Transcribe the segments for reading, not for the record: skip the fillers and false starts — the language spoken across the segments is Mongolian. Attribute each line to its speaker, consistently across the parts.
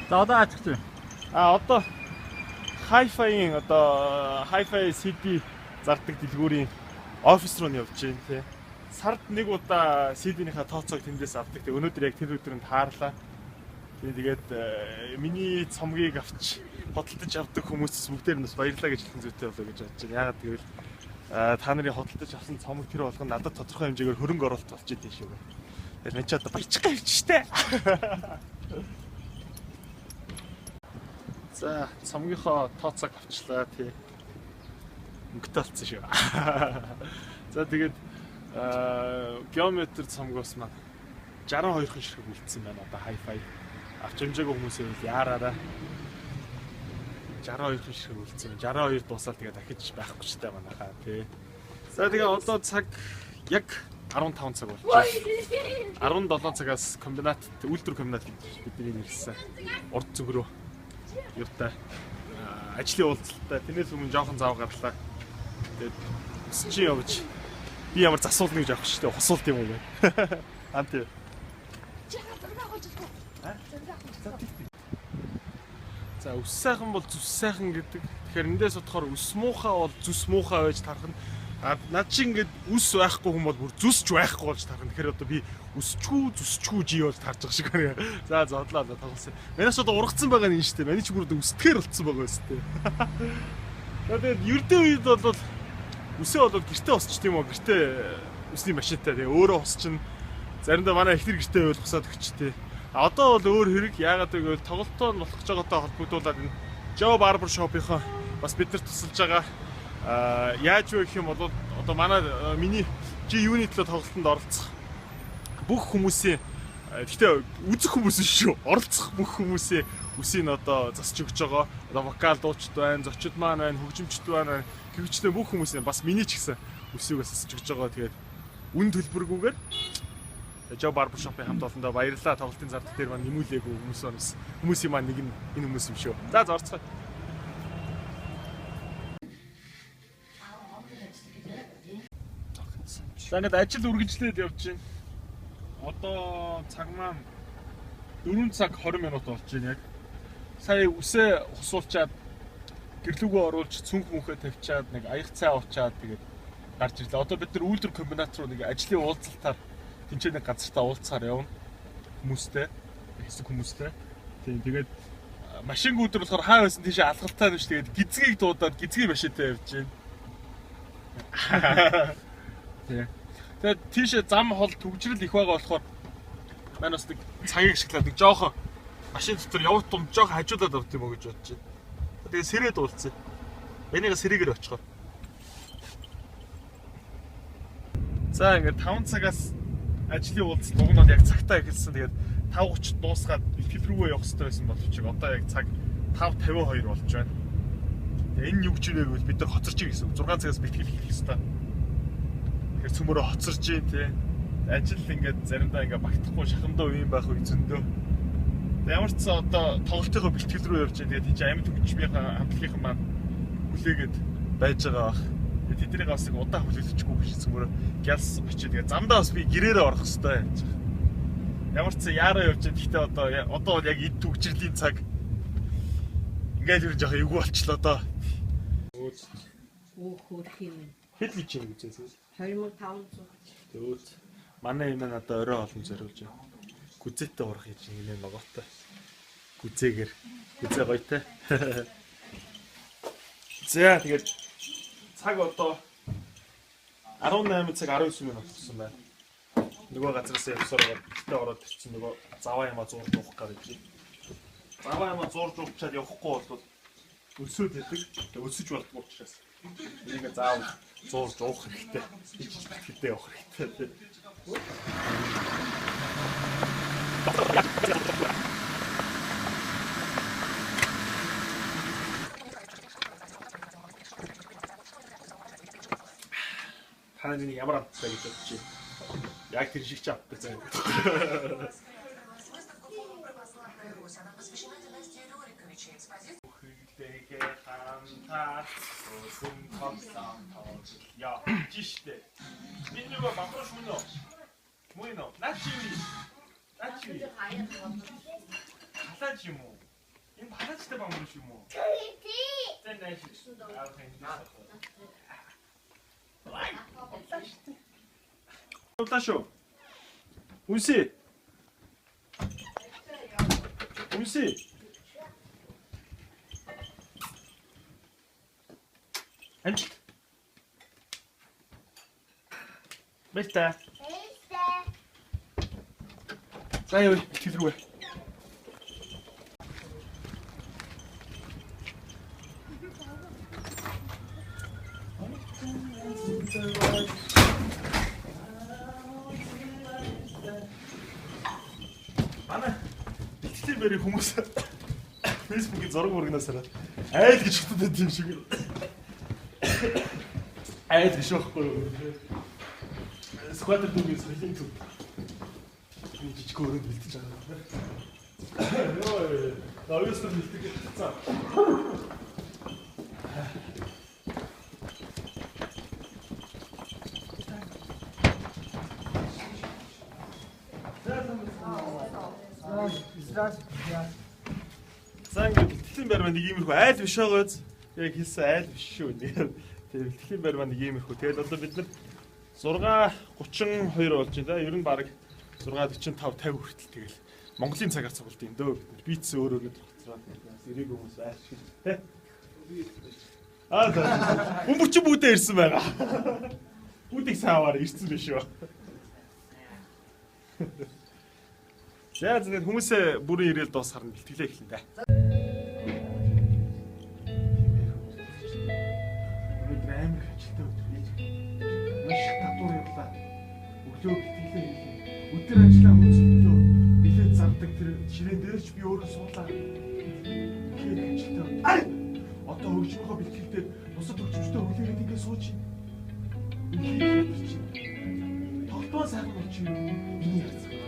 Speaker 1: За одоо аач гэж.
Speaker 2: Одоо Hi-Fi-ийн Hi-Fi CD зардаг дэлгүүрийн офис руу явж байна тий. Сард нэг удаа CD-ийнхаа тооцоог тэндээс авдаг. Өнөөдөр яг тэр өдрөнд хаарлаа. Тэгээд миний цомгийг авч хөдөлтөж авдаг хүмүүст бүгдээр нь бас баярлалаа гэж хэлэх зүйтэй болоо гэж бодож байна. Яагаад гэвэл та нарын хөдөлтөж авсан цомог тэр болгоно надад тодорхой хэмжээгээр хөрөнгө оруулалт болж идэв шүү. Тэгээд мен ч одоо баярчих гавч штэ. За, цомгийнхоо тооцоог авчлаа тий. Мөнгөтэй болсон шүү. За тэгээд геометр цомгоос маань 62 хэн ширхэг үлдсэн байна одоо Hi-Fi. Авч хэмжээгүй хүмүүсээ яараараа 62 хэн ширхэг үлдсэн. 62 дуусаад тэгээд дахиж байхгүй ч гэдэг манайхаа тий. За тэгээд одоо цаг яг 15 цаг болж байна. 17 цагаас комбинат үйлдвэр комбинат бидний нэрсэн. Урд цөнгөрөө юутай ажлын уулзалтаа тэрнээс өмнө жоохон зав гарлаа. Тэгээд өсч явж би ямар засуулна гэж авах шүү дээ. Хосуулт юм уу вэ? Анти. За өс сайхан бол зүс сайхан гэдэг. Тэгэхээр эндээс бодохоор өс муухай бол зүс муухай байж тарах нь. Над чи ингээд үс байхгүй хүн бол бүр зүсч байхгүй болж тарах нь. Тэгэхээр одоо би өсчгүй зүсчгүй жий болж тарж байгаа шиг байна. За зодлоо тоглосон. Манайс одоо ургацсан байгаа нь шүү дээ. Маний ч бүр өсдгээр болцсон байгаа шүү дээ. Тэгээд ердөө үед бол үсээ болоод гэртээ усч тийм үү? Гэртээ үсний машинтай тэгээ өөрөө усчин. Заримдаа манай ихтер гэртээ байвал усаад өгчтэй. Одоо бол өөр хэрэг. Яагаад гэвэл тоглолтоо болох гэж байгаатай холбогдуулаад энэ Joe Barber Shop-ийнхаа бас биднэрт тусалж байгаа яаж вэ гэх юм бол одоо манай миний G-Unit төлөө тоглолтод оролцох бүх хүмүүсийн гэхдээ үзэх хүмүүс шүү. Оролцох бүх хүмүүсийн үсийг одоо засч өгч байгаа. Одоо вокал дуучид байна, зочид маань байна, хөгжимчд байна. Гэвчтэй бүх хүмүүсийн бас миний ч гэсэн үсийг засч өгч байгаа. Тэгээд үн төлбөргүйгээр Joe Barber Shop-ийн хамт олондоо баярлалаа. Тоглолтын зардал дээр маань нэмүүлээгүй хүмүүсийн маань нэг нь энэ хүмүүс юм шүү. За зорцгоо. За ингээд ажил үргэлжлээд явж байна. Одоо цаг маань 4 цаг 20 минут болж байна яг. Сая үсээ хусуулчаад гэрлүүгөө оруулж цүнх мөнхөө тавьчаад нэг аяг цай уучаад тэгээд гарч ирлээ. Одоо бид нар үйлдвэр комбинат руу нэг ажлын уулзалтаар тэнцээ нэг газартаа уулзахаар явна. Хүмүүстэй, хэсэг хүмүүстэй. Тэгээд машин гүйдэр болохоор хаа байсан тийшээ алгалтай нь ш. Тэгээд гизгийг дуудаад гизгийн машинтай явж байна. Тэгээд тийшээ зам хол төгжрөл их байгаа болохоор маань бас нэг цагийг ашиглаад нэг жоохон машин дотор явах тум жоохон хажуулаад авт юм уу гэж бодож байна. Тэгээд сэрээд уулцсан. Энийг сэрээгээр очихоор. За ингээд 5 цагаас ажлын уулзалт дугнаад яг цагтаа эхэлсэн. Тэгээд 5:30 дуусгаад бэлтгэл рүүгээ явах хэрэгтэй байсан боловч одоо яг цаг 5:52 болж байна. Тэгээд энэ юу гэж вэ гэвэл бид нар хоцорч ий гэсэн. 6 цагаас бэлтгэл хийх хэрэгтэй. Тэгэхээр цөмөрөө хоцорч ий тий. Ажил ингээд заримдаа ингээд багтахгүй шахамдаа үеийн байх үе зөндөө. Ямар ч цаа одоо тоглолтынхоо бэлтгэл рүү явж байгаа. Тэгээд тийч амьд хөгжмийнхаа хамтлагийнхан маань хүлээгээд байж байгаа бах. Тэгээд тэднийг бас нэг удаа хүлээлгэчихгүй биш цөмөрөө гялс очиж тэгээд замдаа бас би гэрээрээ орох хэрэгтэй байж байгаа. Ямар ч цаа яараа явж байгаа. Гэхдээ одоо бол яг эд төгжрлийн цаг. Ингээд юу жоох эвгүй болчлоо доо.
Speaker 3: Хөөх юм.
Speaker 2: Хэд гэж юм үзээс.
Speaker 3: 2500.
Speaker 2: Тэгвэл манай юм надаа орой олон зориулж байна. Гүзээтэй урах хийж ингэ ногоотой. Гүзээгээр. Гүзээ гоётэй. За тэгээд цаг одоо 18 цаг 19 минут болсон байна. Нөгөө газраас явсаар гэртээ ороод ирсэн нөгөө заваа ямаа зурж уух гэж. Заваа ямаа зурж уучаад явахгүй бол өсөөд идэг. Өсөж болтгоо учраас. Энийг заав зурж уух хэрэгтэй. Хэрэгтэй явах хэрэгтэй. Хааны ямар амттай гэж бодчих. Яг тэр шиг ч авдаг заа. Ja, чиштэй. Миний нөгөө бамбаш мөн үү? Мөн үү? Начи. Халаач юм уу? Энэ балаачтай бам юм шүү мө. Зэн найш. Улаашо. Үнси. Үнси. Анч. Бэлтэ. За яа, хэлрүү. Манай итгэл бэрийн хүмүүс Facebook-ийн зураг мөргнөөсөө айл гэж хөтөд юм шиг. Айл гэж байхгүй юу? Скватер дүнгийн соёлын төв. Энэ жижиг өрөөнд бэлтэж байгаа. Йоо, давьяастар бэлтэж цаа. Сайн бэлтгэлийн байр маань нэг иймэрхүү айл биш байгааз. Яг хэлсэн айл биш шүү. Тэгээд бэлтгэлийн байр маань нэг иймэрхүү. Тэгээд одоо бид нар 6:32 болж байна. Ер нь баг 6:45 50 хүртэл тэгэл Монголын цагаар цуглд юм дөө. Бийц өөрөө гээд хоцроод эрээг хүмүүс аашиг тий. Хүмүүч бүдээ ирсэн байгаа. Бүдийг сааваар ирсэн биш үү? За тэгээд хүмүүсээ бүрэн ирээл дуусгар нь бэлтгэлээ эхлэн дээ. Өнөөдөр амар ажилтаа өдөр хийж. Маш татвар явлаа. Өглөө бэлтгэлээ хийлээ. Өдөр ажиллаа хөнцөлтөө билет зардаг тэр ширээн дээр ч би өөрөө суулаа. Тэгэхээр ажилтаа. Ай! Одоо хөгжмийнхөө бэлтгэлээр бусад хөгжмөстэй хүлээгээд ингэ сууж байна. Тогтоо сайхан болчих юм. Миний ярьцгаа.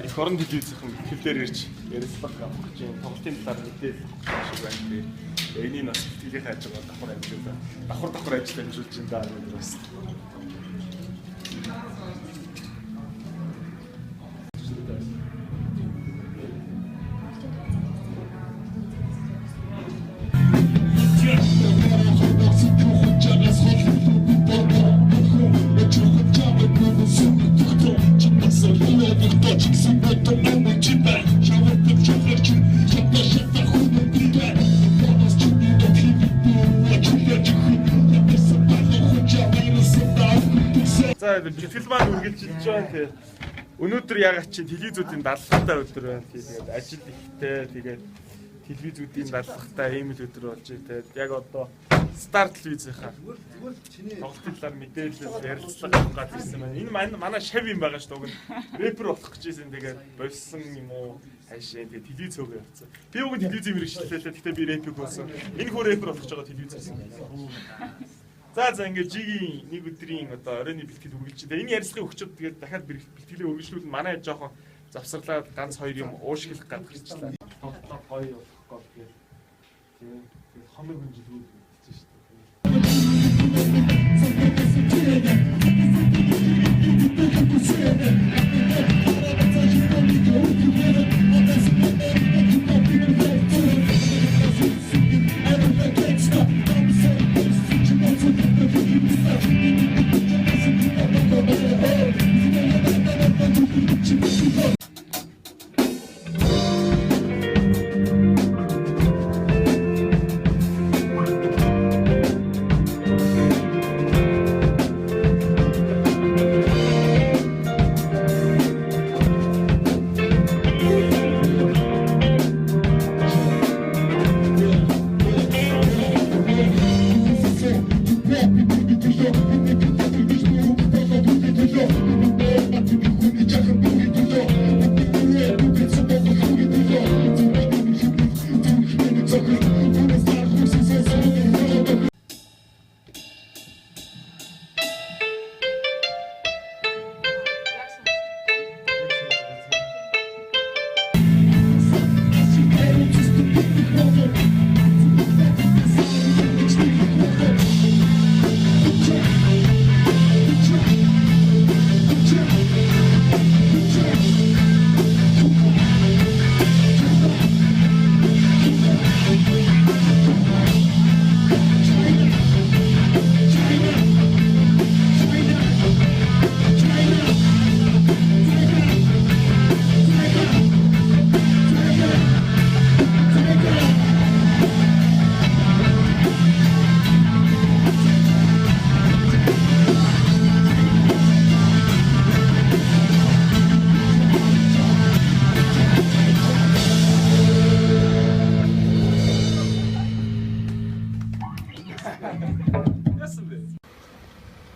Speaker 2: Их орон телевизийнхэн хэлээр ирж ярилцлага авах гэж тоглолтын талаар мэдээлэл авах шиг байна. Энийг бас тэлхий хайж байгаа давхар амжилттай. Давхар ажил амжуулж байна даа бас. За бэлтгэл маань үргэлжилж байгаа. Тэгээ өнөөдөр ягаад чи телевизүүдийн дадлахтай өдөр байна. Тэгээд ажил ихтэй. Тэгээд телевизүүдийн дадлахтай ийм л өдөр болж байна. Тэгээд яг одоо Стар телевизийнхаа тоглолтын талаар мэдээлэл ярилцлага авах гэж ирсэн байна. Энэ манай шав юм байгаа шүү дээ. Рэпер болох гэж ирсэн. Тэгээд болсон юм уу? Хайшаа тэгээд телевиз хөөгөө явцсан. Би уг нь телевизийн мэрэгчлээ. Гэхдээ би рэпер болсон. Энэ хөө рэпер болох гэж байгаа телевиз байсан. За ингээд жигийн нэг өдрийн одоо оройны бэлтгэл үргэлж байна. Энэ ярилцлагын өгчөд тэгээд дахиад бэлтгэлээ үргэлжлүүлэн манай жоохон завсарлаад ганц хоёр юм уушгилах гэж гарчихлаа. Тоглолтоо гоё болох гээд тэгээд хомыг хөнжилгүүл хэлсэн шүү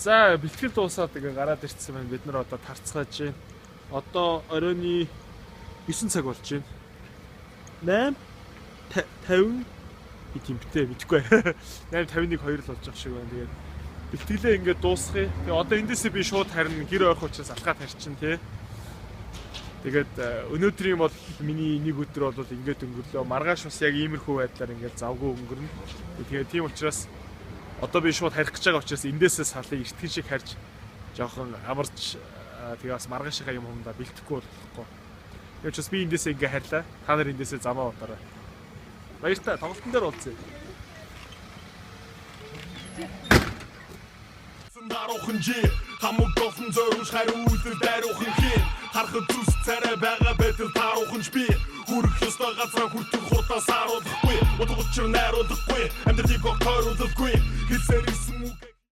Speaker 2: За бэлтгэл дуусаад ингээ гараад ирсэн байна. Бид нар одоо тарцгааж байна. Одоо оройн 9 цаг болж байна. 8:50 би тэмптэй мэдгүй. 8:51 2 л болж байгаа шиг байна. Тэгээд бэлтгэлээ ингээ дуусгая. Тэгээ одоо эндээсээ би шууд харин гэр орох учраас алхаад харчин тий. Тэгээд өнөөдрийн бол миний нэг өдөр бол ингээд өнгөрлөө. Маргааш бас яг иймэрхүү байдлаар ингээд завгүй өнгөрнө. Тэгээд тийм учраас одоо би шууд харих гэж байгаа учраас эндээсээ салын эртхэн шиг харж жоохон амарч тэгээ бас маргаашийнхаа юм юмдаа бэлтгэхгүй болохгүй. Яг ч бас би эндээсээ ингээ харьлаа. Та нар эндээсээ замаа удаарай. Баяртай тоглолтын дээр уулзъя.
Speaker 1: Даруухан жи хамаг гофн зөрөж хариу үдэр даруухан хин харахад зүс царай байгаа байтал тааруухан би хүрэх ёстой газар хүртэх хурдаас харуулахгүй утга учир найруулахгүй амьдралыг огтойруулахгүй хэлсээр исэн үг